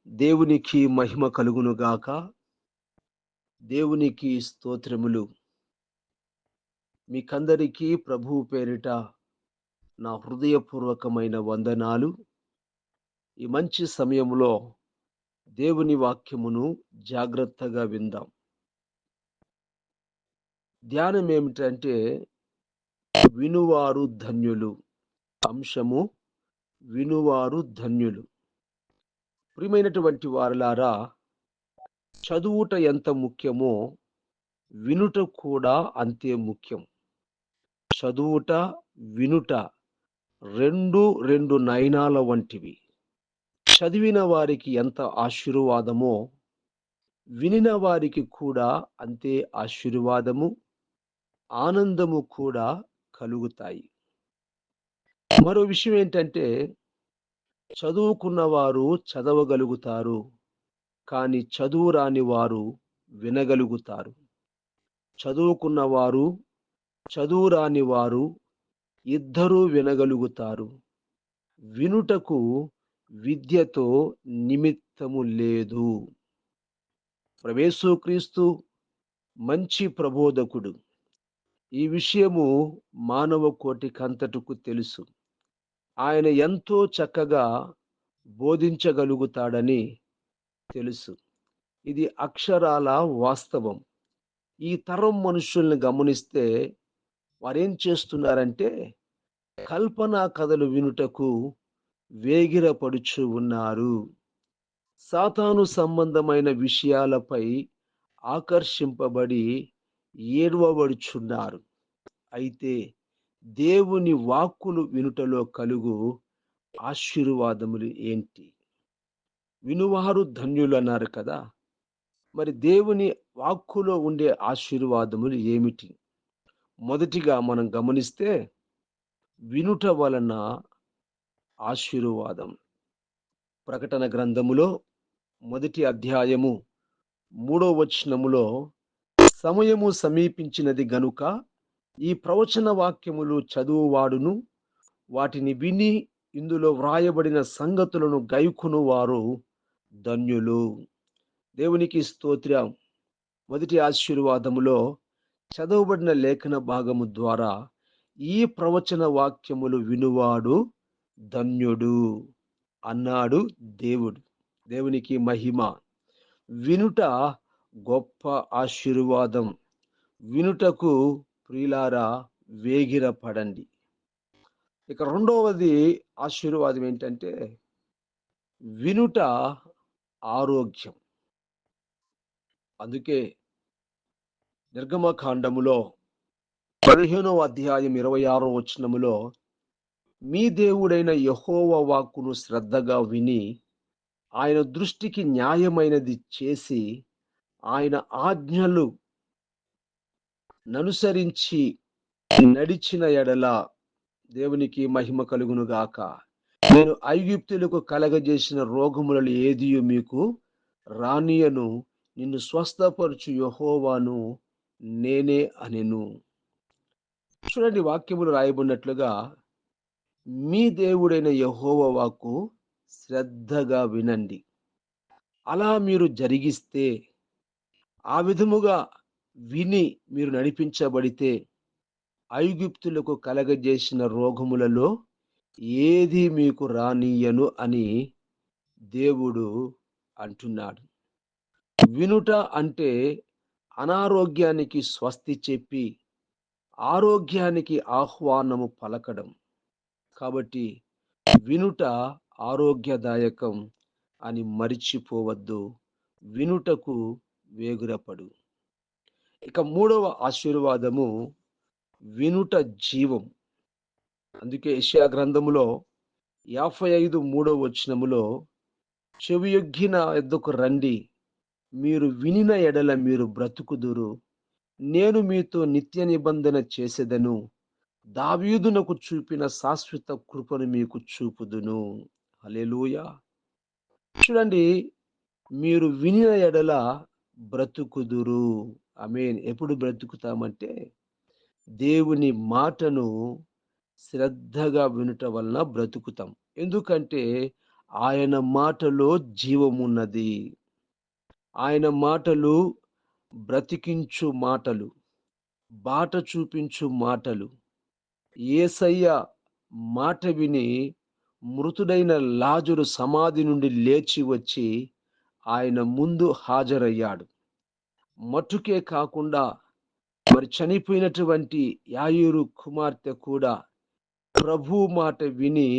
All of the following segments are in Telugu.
దేవునికి మహిమ కలుగును గాక. దేవునికి స్తోత్రములు. మీకందరికీ ప్రభువు పేరిట నా హృదయపూర్వకమైన వందనాలు. ఈ మంచి సమయంలో దేవుని వాక్యమును జాగ్రత్తగా విందాం. ధ్యానం ఏమిటంటే వినువారు ధన్యులు. అంశము వినువారు ధన్యులు. ప్రియమైనటువంటి వారలారా, చదువుట ఎంత ముఖ్యమో వినుట కూడా అంతే ముఖ్యం. చదువుట, వినుట రెండు నయనాల వంటివి. చదివిన వారికి ఎంత ఆశీర్వాదమో వినిన వారికి కూడా అంతే ఆశీర్వాదము, ఆనందము కూడా కలుగుతాయి. మరో విషయం ఏంటంటే, చదువుకున్న వారు చదవగలుగుతారు, కానీ చదువు రాని వారు వినగలుగుతారు. చదువుకున్న వారు, చదువు రాని వారు ఇద్దరూ వినగలుగుతారు. వినుటకు విద్యతో నిమిత్తము లేదు. యేసుక్రీస్తు మంచి ప్రబోధకుడు. ఈ విషయము మానవ కోటికంతటికు తెలుసు. ఆయన ఎంతో చక్కగా బోధించగలుగుతాడని తెలుసు. ఇది అక్షరాల వాస్తవం. ఈ తరం మనుషుల్ని గమనిస్తే వారేం చేస్తున్నారంటే, కల్పనా కథలు వినుటకు వేగిరపడుచు ఉన్నారు. సాతాను సంబంధమైన విషయాలపై ఆకర్షింపబడి ఏడవబడుచున్నారు. అయితే దేవుని వాక్కులు వినుటలో కలుగు ఆశీర్వాదములు ఏంటి? వినువారు ధన్యులు అన్నారు కదా. మరి దేవుని వాక్కులో ఉండే ఆశీర్వాదములు ఏమిటి? మొదటిగా మనం గమనిస్తే వినుట వలన ఆశీర్వాదం. ప్రకటన గ్రంథములో 1వ అధ్యాయము 3వ వచనములో, సమయము సమీపించినది గనుక ఈ ప్రవచన వాక్యములు చదువువాడును వాటిని విని ఇందులో వ్రాయబడిన సంగతులను గైకొను వారు ధన్యులు. దేవునికి స్తోత్రం. మొదటి ఆశీర్వాదములో చదవబడిన లేఖన భాగము ద్వారా ఈ ప్రవచన వాక్యములు వినువాడు ధన్యుడు అన్నాడు దేవుడు. దేవునికి మహిమ. వినుట గొప్ప ఆశీర్వాదం. వినుటకు ప్రియులారా వేగిరపడండి. ఇక రెండవది ఆశీర్వాదం ఏంటంటే, వినుట ఆరోగ్యం. అందుకే నిర్గమకాండములో 15వ అధ్యాయం 26వ వచనములో, మీ దేవుడైన యెహోవా వాక్కును శ్రద్ధగా విని ఆయన దృష్టికి న్యాయమైనది చేసి ఆయన ఆజ్ఞలు ననుసరించి నడిచిన ఎడల, దేవునికి మహిమ కలుగును గాక, నేను ఐగుప్తులకు కలగజేసిన రోగములను ఏదియు మీకు రానియను, నిన్ను స్వస్థపరచు యెహోవాను నేనే అనెను. చూడండి, వాక్యములు రాయబడినట్లుగా మీ దేవుడైన యెహోవా వాక్కు శ్రద్ధగా వినండి. అలా మీరు జరిగిస్తే, ఆ విధముగా విని మీరు నడిపించబడితే, ఐగుప్తులకు కలగజేసిన రోగములలో ఏది మీకు రానియను అని దేవుడు అంటున్నాడు. వినుట అంటే అనారోగ్యానికి స్వస్తి చెప్పి ఆరోగ్యానికి ఆహ్వానము పలకడం. కాబట్టి వినుట ఆరోగ్యదాయకం అని మరిచిపోవద్దు. వినుటకు వేగురపడు. ఇక మూడవ ఆశీర్వాదము వినుట జీవం. అందుకే యెషయా గ్రంథములో 55:3వ వచనములో, చెవియొగ్గి నా యొద్దకు రండి, మీరు వినిన ఎడల మీరు బ్రతుకుదురు, నేను మీతో నిత్య నిబంధన చేసేదను, దావీదునకు చూపిన శాశ్వత కృపను మీకు చూపుదును. హల్లెలూయా. చూడండి, మీరు వినిన ఎడల బ్రతుకుదురు. ఆమేన్. ఎప్పుడు బ్రతుకుతామంటే, దేవుని మాటను శ్రద్ధగా వినుట వలన బ్రతుకుతాం. ఎందుకంటే ఆయన మాటలో జీవమున్నది. ఆయన మాటలు బ్రతికించు మాటలు, బాట చూపించు మాటలు. యేసయ్య మాట విని మృతుడైన లాజరు సమాధి నుండి లేచి వచ్చి ఆయన ముందు హాజరయ్యాడు. మట్టుకే కాకుండా మరి చనిపోయినటువంటి యాయీరు కుమార్తె కూడా ప్రభు మాట విని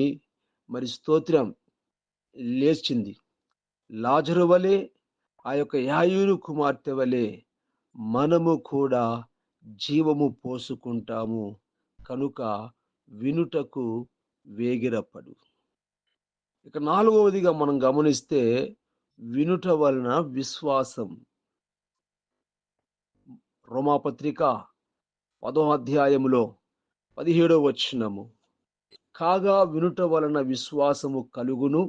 మరి స్తోత్రం లేచింది. లాజరు వలె ఆ యొక్క యాయీరు కుమార్తె వలె మనము కూడా జీవము పోసుకుంటాము. కనుక వినుటకు వేగిరపడు. ఇక 4వదిగా మనం గమనిస్తే వినుట వలన విశ్వాసం. రోమాపత్రిక 10వ అధ్యాయములో 17వ వచనము, కాగా వినుట వలన విశ్వాసము కలుగును,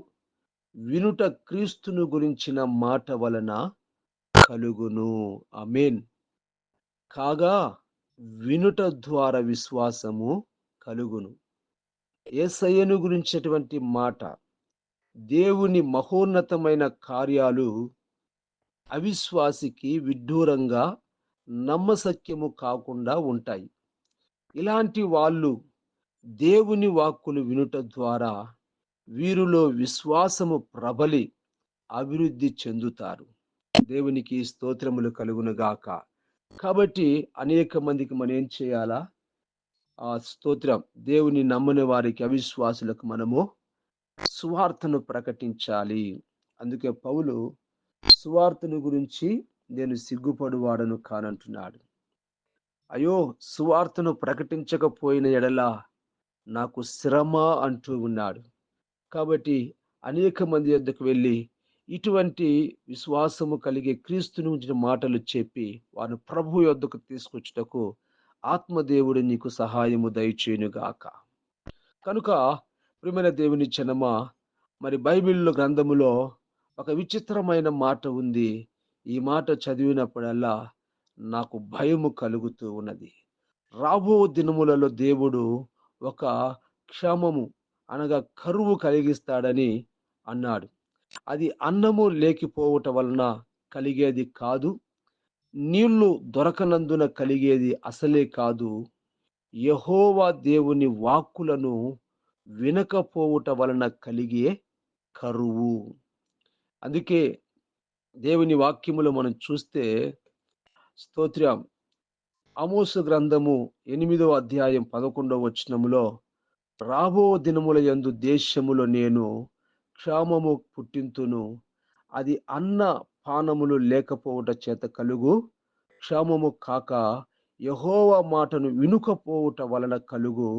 వినుట క్రీస్తును గురించిన మాట వలన కలుగును. ఆమేన్. కాగా వినుట ద్వారా విశ్వాసము కలుగును. యేసయ్యను గురించినటువంటి మాట, దేవుని మహోన్నతమైన కార్యాలు అవిశ్వాసికి విడ్డూరంగా నమ్మశక్యము కాకుండా ఉంటాయి. ఇలాంటి వాళ్ళు దేవుని వాక్కులు వినుట ద్వారా వీరిలో విశ్వాసము ప్రబలి అభివృద్ధి చెందుతారు. దేవునికి స్తోత్రములు కలుగును గాక. కాబట్టి అనేక మందికి మనం ఏం చేయాలా? ఆ స్తోత్రం, దేవుని నమ్మని వారికి, అవిశ్వాసులకు మనము సువార్తను ప్రకటించాలి. అందుకే పౌలు సువార్తను గురించి నేను సిగ్గుపడువాడను కానంటున్నాడు. అయ్యో, సువార్తను ప్రకటించకపోయిన ఎడల నాకు శ్రమ అంటూ ఉన్నాడు. కాబట్టి అనేక మంది వద్దకు వెళ్ళి ఇటువంటి విశ్వాసము కలిగే క్రీస్తును గురించిన మాటలు చెప్పి వారిని ప్రభు యొద్దకు తీసుకొచ్చుటకు ఆత్మదేవుడు నీకు సహాయము దయచేయునుగాక. కనుక ప్రియమైన దేవుని జనమా, మరి బైబిల్ గ్రంథములో ఒక విచిత్రమైన మాట ఉంది. ఈ మాట చదివినప్పుడల్లా నాకు భయము కలుగుతూ ఉన్నది. రాబో దినములలో దేవుడు ఒక క్షామము అనగా కరువు కలిగిస్తాడని అన్నాడు. అది అన్నము లేకపోవటం వలన కలిగేది కాదు, నీళ్లు దొరకనందున కలిగేది అసలే కాదు. యెహోవా దేవుని వాక్కులను వినకపోవుట వలన కలిగే కరువు. అందుకే దేవుని వాక్యములో మనం చూస్తే స్తోత్రం, ఆమోసు గ్రంథము 8వ అధ్యాయం 11వ వచనములో, రాబో దినముల యందు దేశములో నేను క్షామము పుట్టింతును, అది అన్న పానములు లేకపోవుట చేత కలుగు క్షామము కాక యెహోవా మాటను వినుకపోవుట వలన కలుగు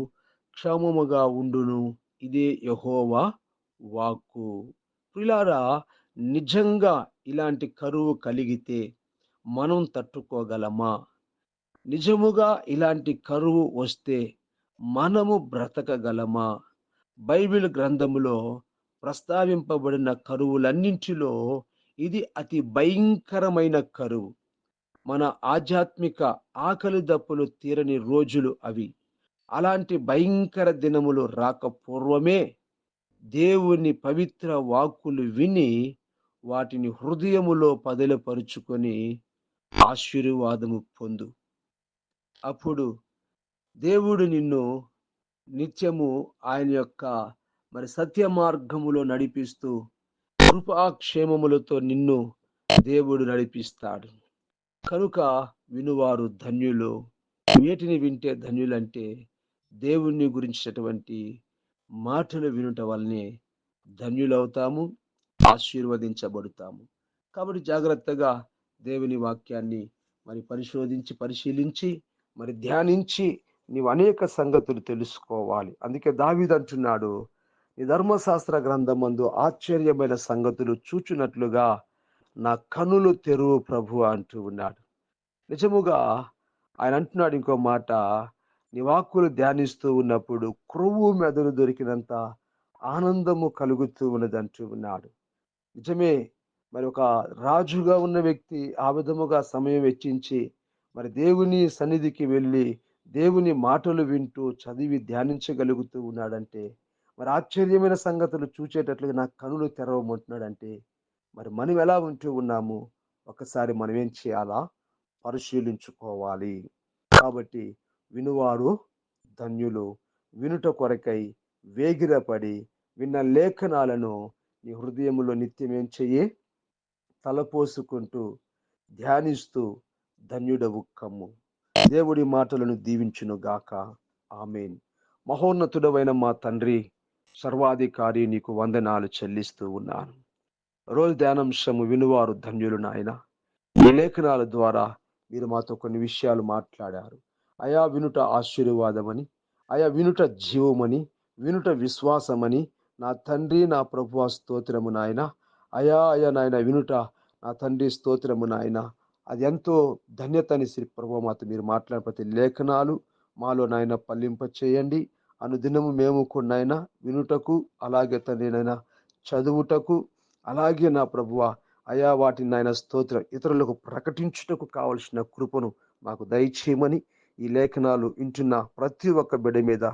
క్షామముగా ఉండును. ఇదే యెహోవా వాక్కు. ప్రియులారా, నిజంగా ఇలాంటి కరువు కలిగితే మనం తట్టుకోగలమా? నిజముగా ఇలాంటి కరువు వస్తే మనము బ్రతకగలమా? బైబిల్ గ్రంథములో ప్రస్తావింపబడిన కరువులన్నింటిలో ఇది అతి భయంకరమైన కరువు. మన ఆధ్యాత్మిక ఆకలి దప్పులు తీరని రోజులు అవి. అలాంటి భయంకర దినములు రాక పూర్వమే దేవుని పవిత్ర వాక్కులు విని వాటిని హృదయములో పదిలపరుచుకొని ఆశీర్వాదము పొందు. అప్పుడు దేవుడు నిన్ను నిత్యము ఆయన యొక్క మరి సత్య మార్గములో నడిపిస్తూ కృపాక్షేమములతో నిన్ను దేవుడు నడిపిస్తాడు. కనుక వినువారు ధన్యులు. వేటిని వింటే ధన్యులంటే దేవుణ్ణి గురించినటువంటి మాటలు వినుట వల్లనే ధన్యులవుతాము, ఆశీర్వదించబడతాము. కాబట్టి జాగ్రత్తగా దేవుని వాక్యాన్ని మరి పరిశీలించి మరి ధ్యానించి నీవు అనేక సంగతులు తెలుసుకోవాలి. అందుకే దావీదు అంటున్నాడు, నీ ధర్మశాస్త్ర గ్రంథమందు ఆశ్చర్యమైన సంగతులు చూచున్నట్లుగా నా కనులు తెరువు ప్రభు అంటూ ఉన్నాడు. నిజముగా ఆయన అంటున్నాడు ఇంకో మాట, నీ వాక్కులు ధ్యానిస్తూ ఉన్నప్పుడు క్రొవ్వు మెదడు దొరికినంత ఆనందము కలుగుతూ ఉన్నది అంటూ ఉన్నాడు. నిజమే. మరి ఒక రాజుగా ఉన్న వ్యక్తి ఆ విధముగా సమయం వెచ్చించి మరి దేవుని సన్నిధికి వెళ్ళి దేవుని మాటలు వింటూ చదివి ధ్యానించగలుగుతూ ఉన్నాడంటే మరి ఆశ్చర్యమైన సంగతులు చూచేటట్లుగా నా కనులు తెరవమంటున్నాడంటే, మరి మనం ఎలా ఉంటూ ఉన్నాము? ఒకసారి మనం ఏం చేయాలా? పరిశీలించుకోవాలి. కాబట్టి వినువారు ధన్యులు. వినుట కొరకై వేగిరపడి విన్న లేఖనాలను నీ హృదయంలో నిత్యం ఏం చెయ్యి? తలపోసుకుంటూ ధ్యానిస్తూ ధన్యుడవు కమ్ము. దేవుడి మాటలను దీవించును గాక. ఆమేన్. మహోన్నతుడవైన మా తండ్రి, సర్వాధికారి, నీకు వందనాలు చెల్లిస్తూ ఉన్నాను. రోజు ధ్యానాంశము వినువారు ధన్యులు నాయన. ఈ లేఖనాల ద్వారా మీరు మాతో కొన్ని విషయాలు మాట్లాడారు. అయా వినుట ఆశీర్వాదమని, అయా వినుట జీవమని, వినుట విశ్వాసమని, నా తండ్రి నా ప్రభువా స్తోత్రము నాయన. అయా నాయన వినుట నా తండ్రి స్తోత్రము నాయన. అది ఎంతో ధన్యతని శ్రీ ప్రభు మాతో మీరు మాట్లాడిన ప్రతి లేఖనాలు మాలో నాయన పల్లింప చేయండి. అనుదినము మేము కూడా నాయన వినుటకు, అలాగే తండ్రి నాయన చదువుటకు, అలాగే నా ప్రభువా అయా వాటిని నాయన స్తోత్రం ఇతరులకు ప్రకటించుటకు కావలసిన కృపను మాకు దయచేయమని, ఈ లేఖనాలు వింటున్న ప్రతి ఒక్క బిడ్డ మీద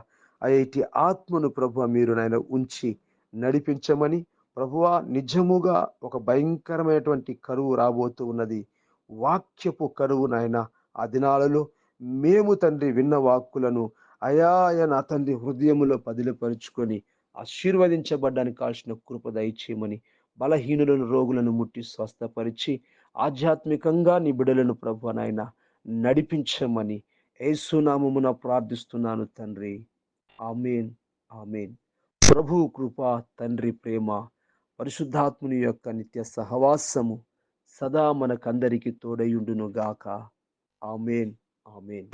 అయ్యటి ఆత్మను ప్రభువ మీరు నాయన ఉంచి నడిపించమని, ప్రభువా నిజముగా ఒక భయంకరమైనటువంటి కరువు రాబోతూ ఉన్నది. వాక్యపు కరువు నాయన. ఆ దినాలలో మేము తండ్రి విన్న వాక్కులను అయా నా తండ్రి హృదయములో పదిలపరుచుకొని ఆశీర్వదించబడ్డానికి కావాల్సిన కృప దయచేయమని, బలహీనులను రోగులను ముట్టి స్వస్థపరిచి ఆధ్యాత్మికంగా నీ బిడ్డలను ప్రభు నాయన నడిపించమని యేసు నామమున ప్రార్థిస్తున్నాను తండ్రి. ఆమేన్. ఆమేన్. ప్రభు కృప, తండ్రి ప్రేమ, పరిశుద్ధాత్ముని యొక్క నిత్య సహవాసము సదా మనకందరికి తోడయుండును గాక. ఆమేన్. ఆమేన్.